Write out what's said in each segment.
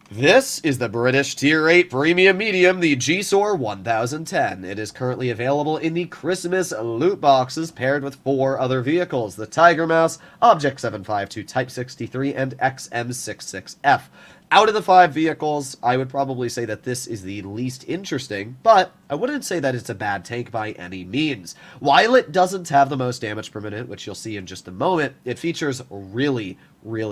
This is the British Tier 8 Premium Medium, the GSOR 1010. It is currently available in the Christmas loot boxes paired with 4 other vehicles, the Tiger Mouse, Object 752, Type 63, and XM66F. Out of the 5 vehicles, I would probably say that this is the least interesting, but I wouldn't say that it's a bad tank by any means. While it doesn't have the most damage per minute, which you'll see in just a moment, it features really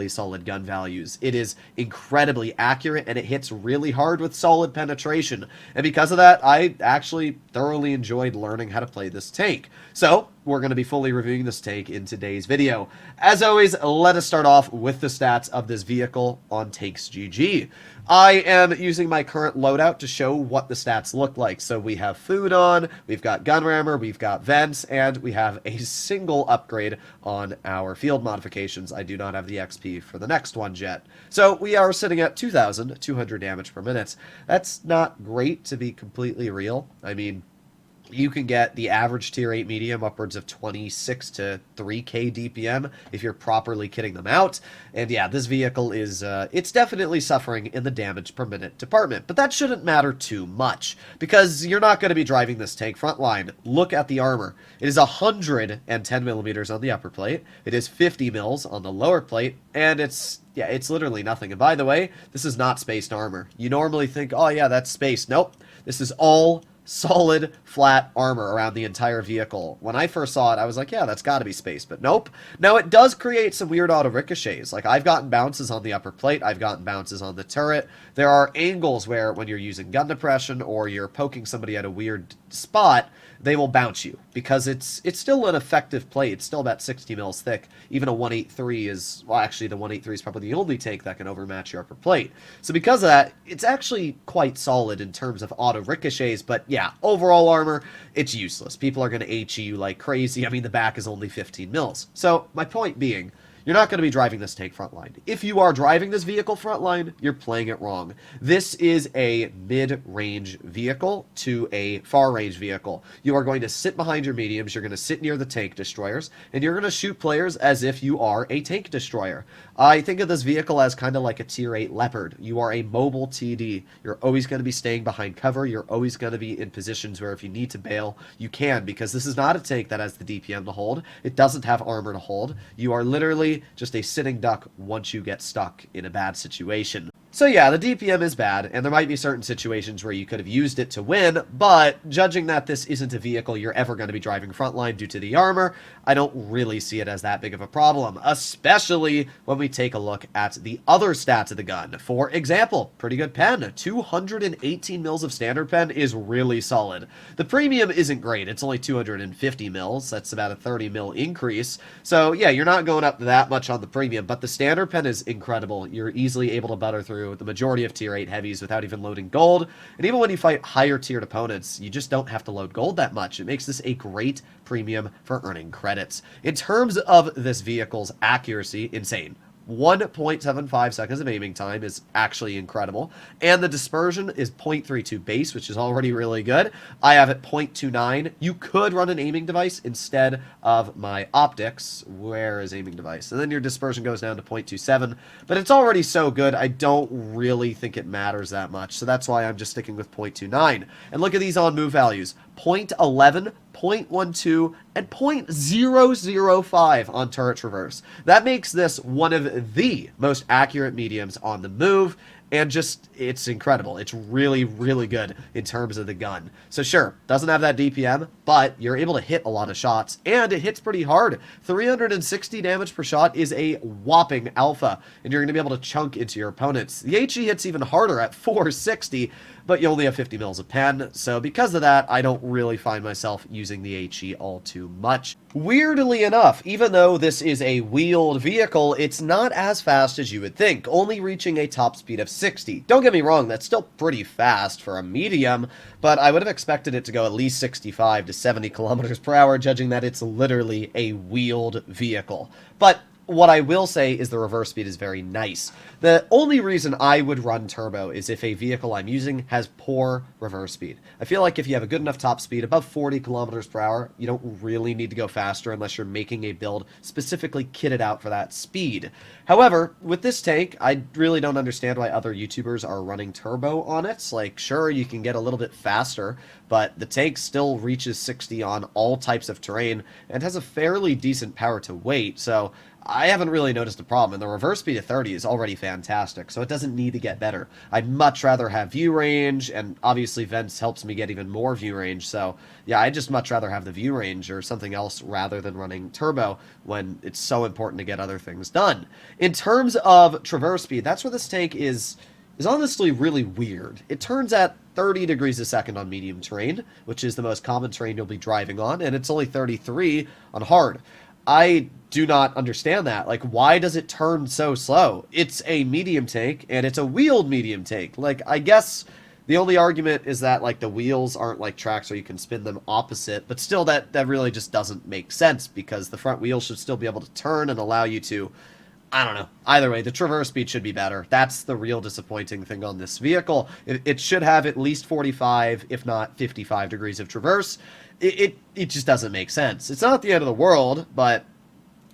solid gun values. It is incredibly accurate and it hits really hard with solid penetration. And because of that, I actually thoroughly enjoyed learning how to play this tank. So, we're going to be fully reviewing this tank in today's video. As always, let us start off with the stats of this vehicle on Takes GG. I am using my current loadout to show what the stats look like. So we have food on, we've got gun rammer, we've got vents, and we have a single upgrade on our field modifications. I do not have the XP for the next one yet. So we are sitting at 2,200 damage per minute. That's not great, to be completely real. I mean, you can get the average tier 8 medium upwards of 26 to 3k DPM if you're properly kitting them out. And yeah, this vehicle is, it's definitely suffering in the damage per minute department. But that shouldn't matter too much, because you're not going to be driving this tank frontline. Look at the armor. It is 110 millimeters on the upper plate. It is 50 mils on the lower plate. And it's literally nothing. And by the way, this is not spaced armor. You normally think, oh yeah, that's spaced. Nope. This is all solid, flat armor around the entire vehicle. When I first saw it, I was like, yeah, that's got to be spaced, but nope. Now, it does create some weird auto ricochets. Like, I've gotten bounces on the upper plate, I've gotten bounces on the turret. There are angles where, when you're using gun depression or you're poking somebody at a weird spot, they will bounce you, because it's still an effective plate. It's still about 60 mils thick. Even a 183 is, well, actually, the 183 is probably the only tank that can overmatch your upper plate. So because of that, it's actually quite solid in terms of auto ricochets, but yeah, overall armor, it's useless. People are going to HE you like crazy. I mean, the back is only 15 mils. So my point being, you're not going to be driving this tank frontline. If you are driving this vehicle frontline, you're playing it wrong. This is a mid-range vehicle to a far-range vehicle. You are going to sit behind your mediums, you're going to sit near the tank destroyers, and you're going to shoot players as if you are a tank destroyer. I think of this vehicle as kind of like a tier 8 Leopard. You are a mobile TD. You're always going to be staying behind cover. You're always going to be in positions where if you need to bail, you can, because this is not a tank that has the DPM to hold. It doesn't have armor to hold. You are literally just a sitting duck once you get stuck in a bad situation. So yeah, the DPM is bad, and there might be certain situations where you could have used it to win, but judging that this isn't a vehicle you're ever going to be driving frontline due to the armor, I don't really see it as that big of a problem, especially when we take a look at the other stats of the gun. For example, pretty good pen. 218 mils of standard pen is really solid. The premium isn't great. It's only 250 mils. That's about a 30 mil increase. So yeah, you're not going up that much on the premium, but the standard pen is incredible. You're easily able to butter through the majority of tier 8 heavies without even loading gold. And even when you fight higher tiered opponents, you just don't have to load gold that much. It makes this a great premium for earning credits. In terms of this vehicle's accuracy, insane. 1.75 seconds of aiming time is actually incredible, and the dispersion is 0.32 base, which is already really good. I have it 0.29. You could run an aiming device instead of my optics. Where is aiming device? And then your dispersion goes down to 0.27, but it's already so good, I don't really think it matters that much, so that's why I'm just sticking with 0.29. And look at these on-move values. 0.11, 0.12, and 0.005 on turret traverse. That makes this one of the most accurate mediums on the move, and just, it's incredible. It's really good in terms of the gun. So sure, doesn't have that DPM, but you're able to hit a lot of shots, and it hits pretty hard. 360 damage per shot is a whopping alpha, and you're going to be able to chunk into your opponents. The HE hits even harder at 460, but you only have 50 mils of pen, so because of that, I don't really find myself using the HE all too much. Weirdly enough, even though this is a wheeled vehicle, it's not as fast as you would think, only reaching a top speed of 60. Don't get me wrong, that's still pretty fast for a medium, but I would have expected it to go at least 65 to 70 kilometers per hour, judging that it's literally a wheeled vehicle. But What I will say is the reverse speed is very nice. The only reason I would run turbo is if a vehicle I'm using has poor reverse speed. I feel like if you have a good enough top speed, above 40 kilometers per hour, you don't really need to go faster unless you're making a build specifically kitted out for that speed. However, with this tank, I really don't understand why other YouTubers are running turbo on it. Like, sure, you can get a little bit faster, but the tank still reaches 60 on all types of terrain and has a fairly decent power to weight, so I haven't really noticed a problem, and the reverse speed of 30 is already fantastic, so it doesn't need to get better. I'd much rather have view range, and obviously vents helps me get even more view range, so yeah, I'd just much rather have the view range or something else rather than running turbo when it's so important to get other things done. In terms of traverse speed, that's where this tank is honestly really weird. It turns at 30 degrees a second on medium terrain, which is the most common terrain you'll be driving on, and it's only 33 on hard. I do not understand that. Like, why does it turn so slow? It's a medium tank, and it's a wheeled medium tank. Like, I guess the only argument is that, like, the wheels aren't like tracks where you can spin them opposite, but still that really just doesn't make sense because the front wheel should still be able to turn and allow you to, I don't know. Either way, the traverse speed should be better. That's the real disappointing thing on this vehicle. It should have at least 45, if not 55 degrees of traverse. It just doesn't make sense. It's not the end of the world, but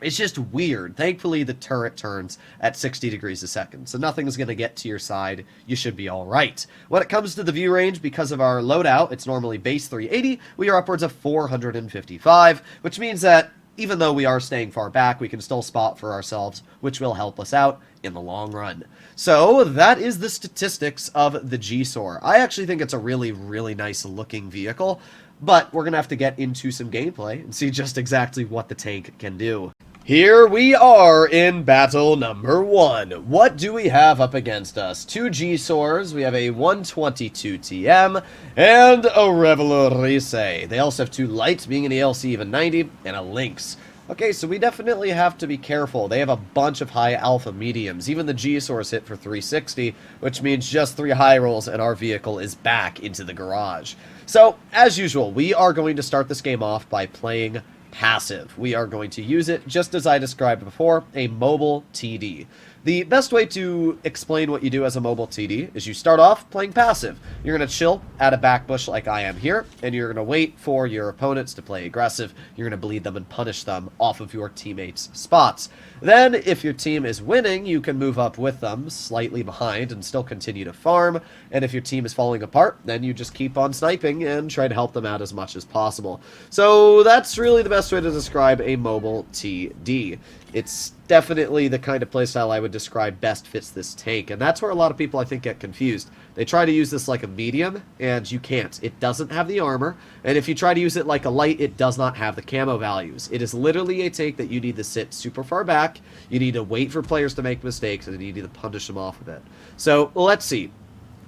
it's just weird. Thankfully, the turret turns at 60 degrees a second, so nothing's going to get to your side. You should be all right. When it comes to the view range, because of our loadout, it's normally base 380, we are upwards of 455, which means that even though we are staying far back, we can still spot for ourselves, which will help us out in the long run. So that is the statistics of the GSOR. I actually think it's a really, really nice looking vehicle, but we're going to have to get into some gameplay and see just exactly what the tank can do. Here we are in battle number 1. What do we have up against us? 2 GSORs, we have a 122 TM, and a Revolurise. They also have 2 lights, being an ELC even 90, and a Lynx. Okay, so we definitely have to be careful. They have a bunch of high alpha mediums. Even the GSORs hit for 360, which means just 3 high rolls and our vehicle is back into the garage. So, as usual, we are going to start this game off by playing passive. We are going to use it, just as I described before, a mobile TD. The best way to explain what you do as a mobile TD is you start off playing passive. You're going to chill at a back bush like I am here, and you're going to wait for your opponents to play aggressive. You're going to bleed them and punish them off of your teammates' spots. Then, if your team is winning, you can move up with them, slightly behind, and still continue to farm. And if your team is falling apart, then you just keep on sniping and try to help them out as much as possible. So that's really the best way to describe a mobile TD. It's definitely the kind of playstyle I would describe best fits this tank, and that's where a lot of people, I think, get confused. They try to use this like a medium, and you can't. It doesn't have the armor, and if you try to use it like a light, it does not have the camo values. It is literally a tank that you need to sit super far back, you need to wait for players to make mistakes, and you need to punish them off of it. So, let's see.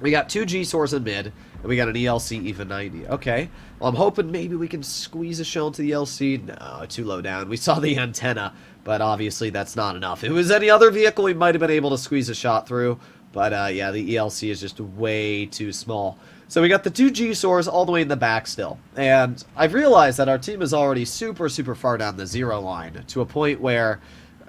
We got 2 GSORs in mid, and we got an ELC even 90. Okay, well, I'm hoping maybe we can squeeze a shell into the ELC. No, too low down. We saw the antenna, but obviously that's not enough. If it was any other vehicle, we might have been able to squeeze a shot through, but yeah, the ELC is just way too small. So we got the 2 GSORs all the way in the back still, and I've realized that our team is already super far down the 0 line, to a point where,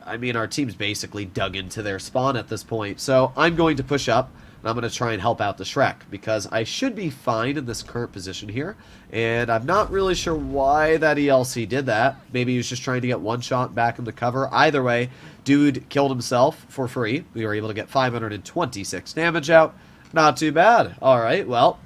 I mean, our team's basically dug into their spawn at this point. So I'm going to push up, and I'm going to try and help out the Shrek, because I should be fine in this current position here, and I'm not really sure why that ELC did that. Maybe he was just trying to get one shot back in the cover. Either way, dude killed himself for free. We were able to get 526 damage out. Not too bad. Alright, well,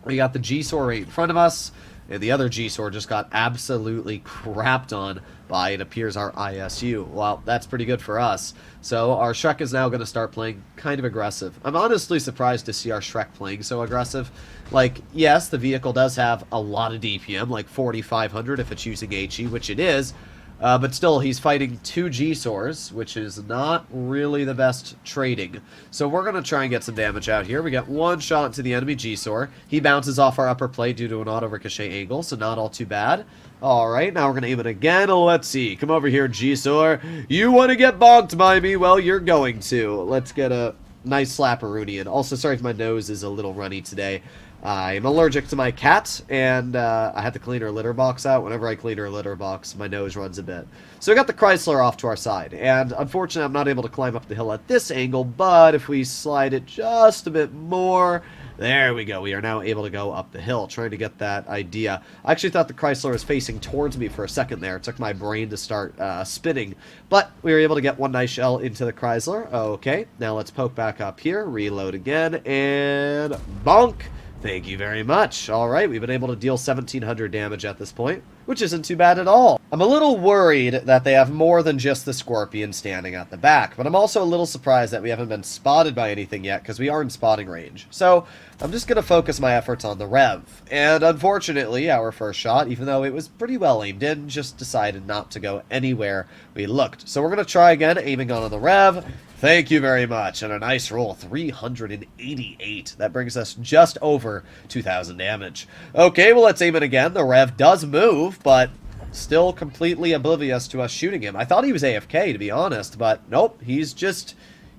we got the GSOR right in front of us, and the other GSOR just got absolutely crapped on by, it appears, our ISU. Well, that's pretty good for us. So our Shrek is now going to start playing kind of aggressive. I'm honestly surprised to see our Shrek playing so aggressive. Like, yes, the vehicle does have a lot of DPM, like 4,500 if it's using HE, which it is. But still, he's fighting 2 GSORs, which is not really the best trading. So we're going to try and get some damage out here. We got one shot to the enemy GSOR. He bounces off our upper plate due to an auto ricochet angle, so not all too bad. Alright, now we're going to aim it again. Let's see. Come over here, GSOR. You want to get bonked by me? Well, you're going to. Let's get a Nice slapperoonie. And also, sorry if my nose is a little runny today. I'm allergic to my cat, and I had to clean her litter box out. Whenever I clean her litter box, my nose runs a bit. So we got the Chrysler off to our side, and unfortunately I'm not able to climb up the hill at this angle, but if we slide it just a bit more, there we go. We are now able to go up the hill, trying to get that idea. I actually thought the Chrysler was facing towards me for a second there. It took my brain to start spinning, but we were able to get one nice shell into the Chrysler. Okay, now let's poke back up here, reload again, and bonk! Thank you very much. Alright, we've been able to deal 1,700 damage at this point, which isn't too bad at all. I'm a little worried that they have more than just the Scorpion standing at the back, but I'm also a little surprised that we haven't been spotted by anything yet, because we are in spotting range. So, I'm just going to focus my efforts on the Rev. And unfortunately, our first shot, even though it was pretty well aimed in, just decided not to go anywhere we looked. So we're going to try again, aiming on the Rev. Thank you very much, and a nice roll, 388. That brings us just over 2,000 damage. Okay, well, let's aim it again. The Rev does move, but still completely oblivious to us shooting him. I thought he was AFK, to be honest, but nope, he's a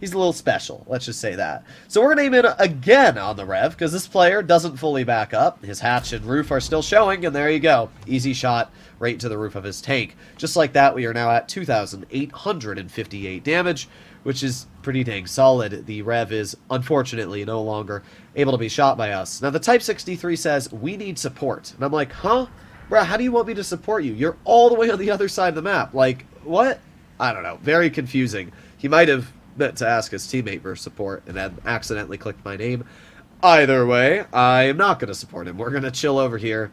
little special. Let's just say that. So we're going to aim it again on the Rev, because this player doesn't fully back up. His hatch and roof are still showing, and there you go. Easy shot right to the roof of his tank. Just like that, we are now at 2,858 damage, which is pretty dang solid. The Rev is, unfortunately, no longer able to be shot by us. Now, the Type 63 says, we need support. And I'm like, huh? Bruh, how do you want me to support you? You're all the way on the other side of the map. Like, what? I don't know. Very confusing. He might have meant to ask his teammate for support and then accidentally clicked my name. Either way, I am not going to support him. We're going to chill over here,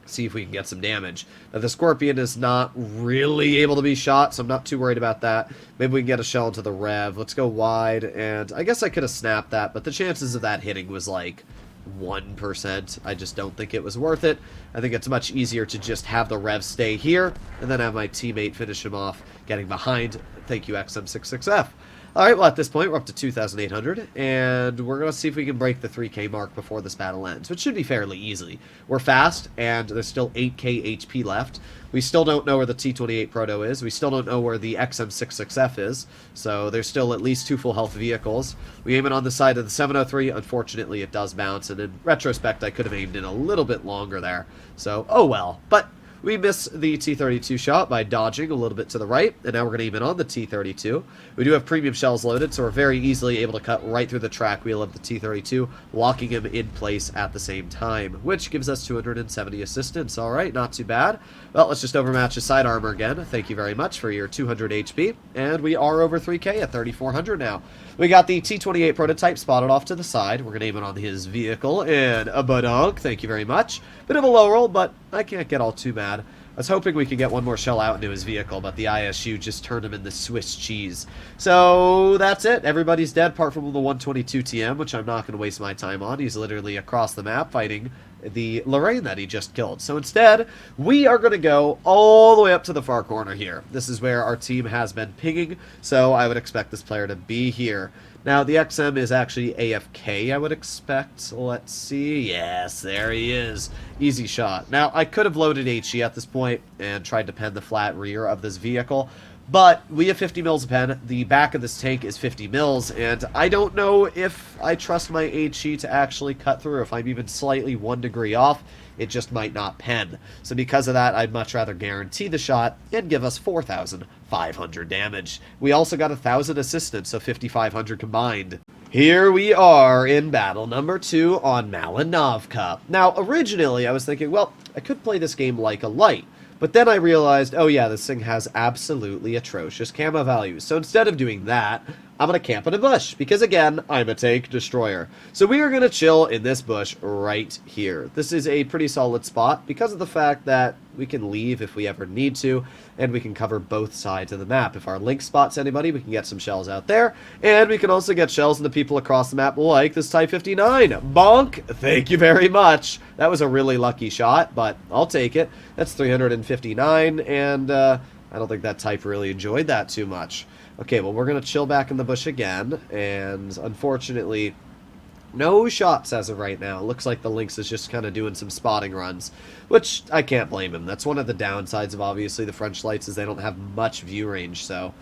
see if we can get some damage. Now, the Scorpion is not really able to be shot, so I'm not too worried about that. Maybe we can get a shell into the Rev. Let's go wide, and I guess I could have snapped that, but the chances of that hitting was like 1%. I just don't think it was worth it. I think it's much easier to just have the Rev stay here, and then have my teammate finish him off, getting behind. Thank you, XM66F. Alright, well, at this point, we're up to 2,800, and we're going to see if we can break the 3K mark before this battle ends, which should be fairly easy. We're fast, and there's still 8K HP left. We still don't know where the T28 Proto is. We still don't know where the XM66F is, so there's still at least 2 full health vehicles. We aim it on the side of the 703. Unfortunately, it does bounce, and in retrospect, I could have aimed in a little bit longer there. So, oh well. But we miss the T-32 shot by dodging a little bit to the right, and now we're going to aim it on the T-32. We do have premium shells loaded, so we're very easily able to cut right through the track wheel of the T-32, locking him in place at the same time, which gives us 270 assistance. Alright, not too bad. Well, let's just overmatch his side armor again. Thank you very much for your 200 HP, and we are over 3K at 3,400 now. We got the T-28 prototype spotted off to the side. We're going to aim it on his vehicle, and a badonk. Thank you very much. Bit of a low roll, but I can't get all too mad. I was hoping we could get one more shell out into his vehicle, but the ISU just turned him into Swiss cheese. So that's it. Everybody's dead apart from the 122 TM, which I'm not going to waste my time on. He's literally across the map fighting the Lorraine that he just killed. So instead, we are going to go all the way up to the far corner here. This is where our team has been pinging, so I would expect this player to be here. Now, the XM is actually AFK, I would expect. Let's see. Yes, there he is. Easy shot. Now, I could have loaded HE at this point and tried to pen the flat rear of this vehicle, but we have 50 mils a pen. The back of this tank is 50 mils, and I don't know if I trust my HE to actually cut through. If I'm even slightly 1 degree off, it just might not pen. So because of that, I'd much rather guarantee the shot and give us 4,500 damage. We also got 1,000 assistance, so 5,500 combined. Here we are in battle number 2 on Malinovka. Now, originally I was thinking, well, I could play this game like a light. But then I realized, oh yeah, this thing has absolutely atrocious camo values. So instead of doing that, I'm going to camp in a bush, because again, I'm a tank destroyer. So we are going to chill in this bush right here. This is a pretty solid spot because of the fact that we can leave if we ever need to, and we can cover both sides of the map. If our link spots anybody, we can get some shells out there, and we can also get shells into people across the map like this Type 59. Bonk! Thank you very much. That was a really lucky shot, but I'll take it. That's 359, and I don't think that Type really enjoyed that too much. Okay, well, we're going to chill back in the bush again, and unfortunately, no shots as of right now. It looks like the Lynx is just kind of doing some spotting runs, which I can't blame him. That's one of the downsides of, obviously, the French lights is they don't have much view range, so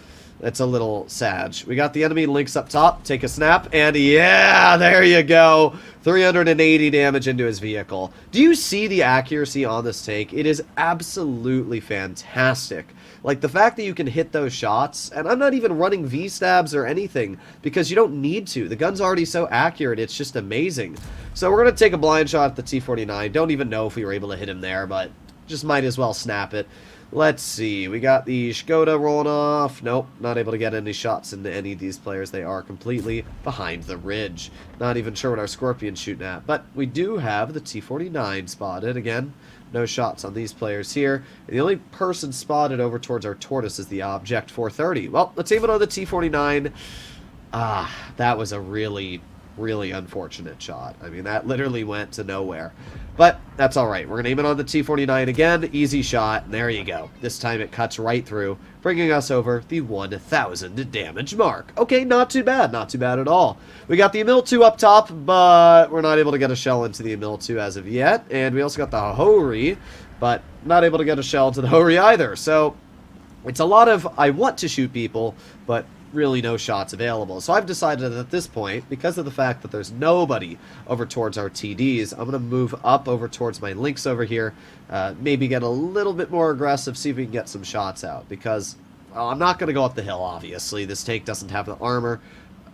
It's a little sad. We got the enemy links up top. Take a snap, and yeah, there you go. 380 damage into his vehicle. Do you see the accuracy on this take? It is absolutely fantastic. Like, the fact that you can hit those shots, and I'm not even running V-stabs or anything, because you don't need to. The gun's already so accurate, it's just amazing. So we're going to take a blind shot at the T-49. Don't even know if we were able to hit him there, but just might as well snap it. Let's see, we got the Skoda rolling off. Nope, not able to get any shots into any of these players. They are completely behind the ridge. Not even sure what our Scorpion's shooting at, but we do have the T-49 spotted. Again, no shots on these players here. And the only person spotted over towards our Tortoise is the Object 430. Well, let's aim it on the T-49. That was a really unfortunate shot. I mean, that literally went to nowhere. But that's alright. We're going to aim it on the T-49 again. Easy shot. And there you go. This time it cuts right through, bringing us over the 1,000 damage mark. Okay, not too bad. Not too bad at all. We got the Emil-2 up top, but we're not able to get a shell into the Emil-2 as of yet. And we also got the Hori, but not able to get a shell into the Hori either. So it's a lot of, I want to shoot people, but really no shots available. So I've decided at this point, because of the fact that there's nobody over towards our TDs, I'm going to move up over towards my links over here, maybe get a little bit more aggressive, see if we can get some shots out, because I'm not going to go up the hill, obviously. This tank doesn't have the armor,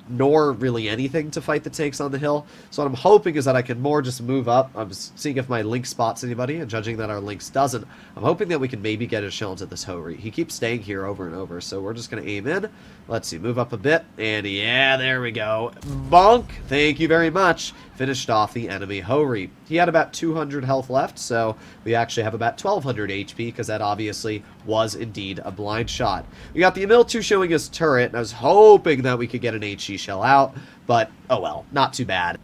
nor really anything to fight the tanks on the hill. So what I'm hoping is that I can more just move up. I'm seeing if my link spots anybody, and judging that our links doesn't, I'm hoping that we can maybe get a shell into this Hori. He keeps staying here over and over, so we're just going to aim in. Let's see, move up a bit, and yeah, there we go. Bonk! Thank you very much. Finished off the enemy Hori. He had about 200 health left, so we actually have about 1,200 HP, because that obviously was indeed a blind shot. We got the Emil-2 showing his turret, and I was hoping that we could get an HE shell out, but oh well, not too bad.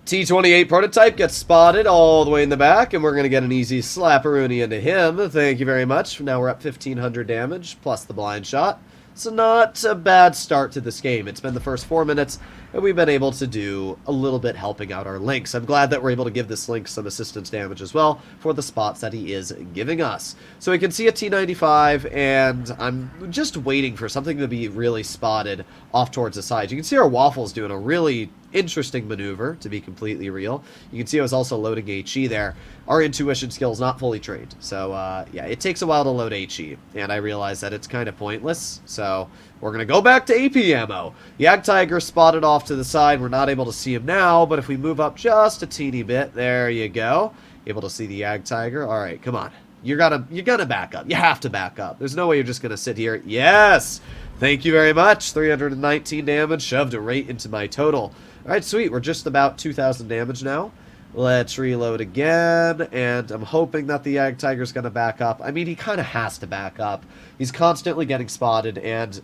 T-28 prototype gets spotted all the way in the back, and we're going to get an easy slapperoonie into him. Thank you very much. Now we're up 1,500 damage, plus the blind shot. So not a bad start to this game. It's been the first 4 minutes, and we've been able to do a little bit helping out our links. I'm glad that we're able to give this link some assistance damage as well for the spots that he is giving us. So we can see a T-95, and I'm just waiting for something to be really spotted off towards the side. You can see our Waffles doing a really interesting maneuver, to be completely real. You can see I was also loading HE there. Our intuition skill is not fully trained, so yeah, it takes a while to load HE, and I realize that it's kind of pointless, so we're going to go back to AP ammo. Yag Tiger spotted off to the side. We're not able to see him now, but if we move up just a teeny bit, there you go. Able to see the Yag Tiger. All right, come on. You're gonna back up. You have to back up. There's no way you're just going to sit here. Yes! Thank you very much. 319 damage, shoved it right into my total. Alright, sweet. We're just about 2,000 damage now. Let's reload again, and I'm hoping that the Yag Tiger's going to back up. I mean, he kind of has to back up. He's constantly getting spotted, and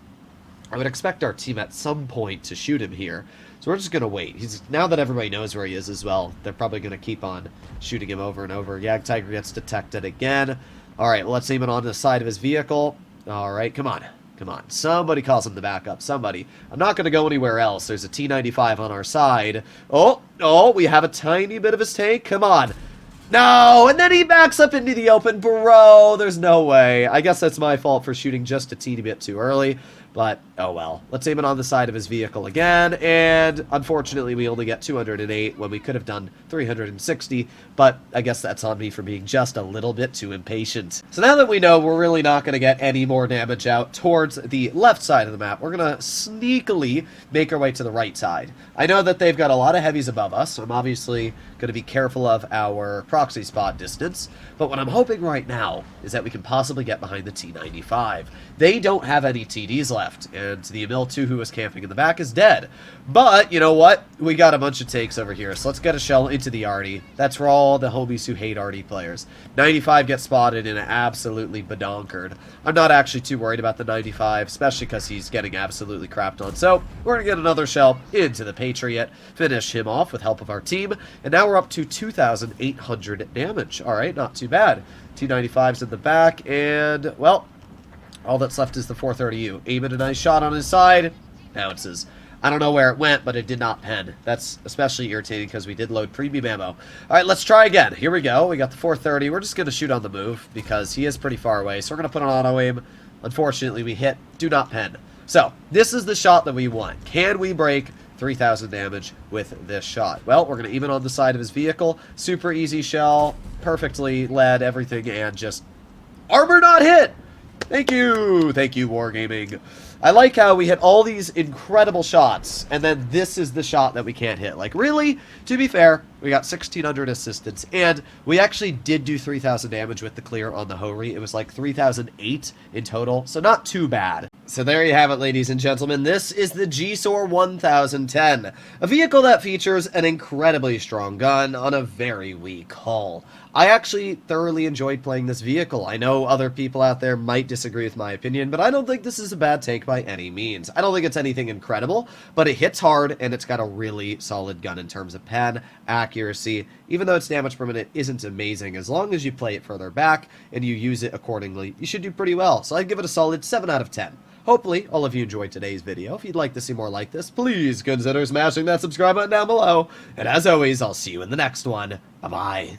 I would expect our team at some point to shoot him here. So we're just going to wait. Now that everybody knows where he is as well, they're probably going to keep on shooting him over and over. Yag Tiger gets detected again. Alright, well, let's aim it on the side of his vehicle. Alright, come on. Come on. Somebody calls him to back up. Somebody. I'm not going to go anywhere else. There's a T-95 on our side. Oh, we have a tiny bit of his tank. Come on. No, and then he backs up into the open. Bro, there's no way. I guess that's my fault for shooting just a teeny bit too early. But, oh well. Let's aim it on the side of his vehicle again. And, unfortunately, we only get 208 when we could have done 360. But, I guess that's on me for being just a little bit too impatient. So now that we know we're really not going to get any more damage out towards the left side of the map, we're going to sneakily make our way to the right side. I know that they've got a lot of heavies above us, so I'm obviously going to be careful of our proxy spot distance. But what I'm hoping right now is that we can possibly get behind the T-95. They don't have any TDs left, and the Emil-2 who was camping in the back is dead. But, you know what? We got a bunch of takes over here, so let's get a shell into the Arty. That's for all the homies who hate Arty players. 95 gets spotted and absolutely badonkered. I'm not actually too worried about the 95, especially because he's getting absolutely crapped on. So, we're going to get another shell into the Patriot, finish him off with help of our team, and now we're up to 2,800 damage. Alright, not too bad. T-95's in the back, and, well, all that's left is the 430U. Aiming a nice shot on his side. Bounces. I don't know where it went, but it did not pen. That's especially irritating because we did load premium ammo. Alright, let's try again. Here we go. We got the 430. We're just going to shoot on the move because he is pretty far away. So we're going to put an auto aim. Unfortunately, we hit do not pen. So, this is the shot that we want. Can we break 3,000 damage with this shot? Well, we're going to even on the side of his vehicle. Super easy shell, perfectly led, everything, and just armor not hit! Thank you, Wargaming. I like how we hit all these incredible shots, and then this is the shot that we can't hit. Like, really? To be fair, we got 1,600 assistance, and we actually did do 3,000 damage with the clear on the Hori. It was like 3,008 in total, so not too bad. So there you have it, ladies and gentlemen. This is the GSOR 1010, a vehicle that features an incredibly strong gun on a very weak hull. I actually thoroughly enjoyed playing this vehicle. I know other people out there might disagree with my opinion, but I don't think this is a bad take by any means. I don't think it's anything incredible, but it hits hard, and it's got a really solid gun in terms of pen, accuracy. Even though its damage per minute isn't amazing, as long as you play it further back and you use it accordingly, you should do pretty well. So I'd give it a solid 7 out of 10. Hopefully, all of you enjoyed today's video. If you'd like to see more like this, please consider smashing that subscribe button down below. And as always, I'll see you in the next one. Bye-bye.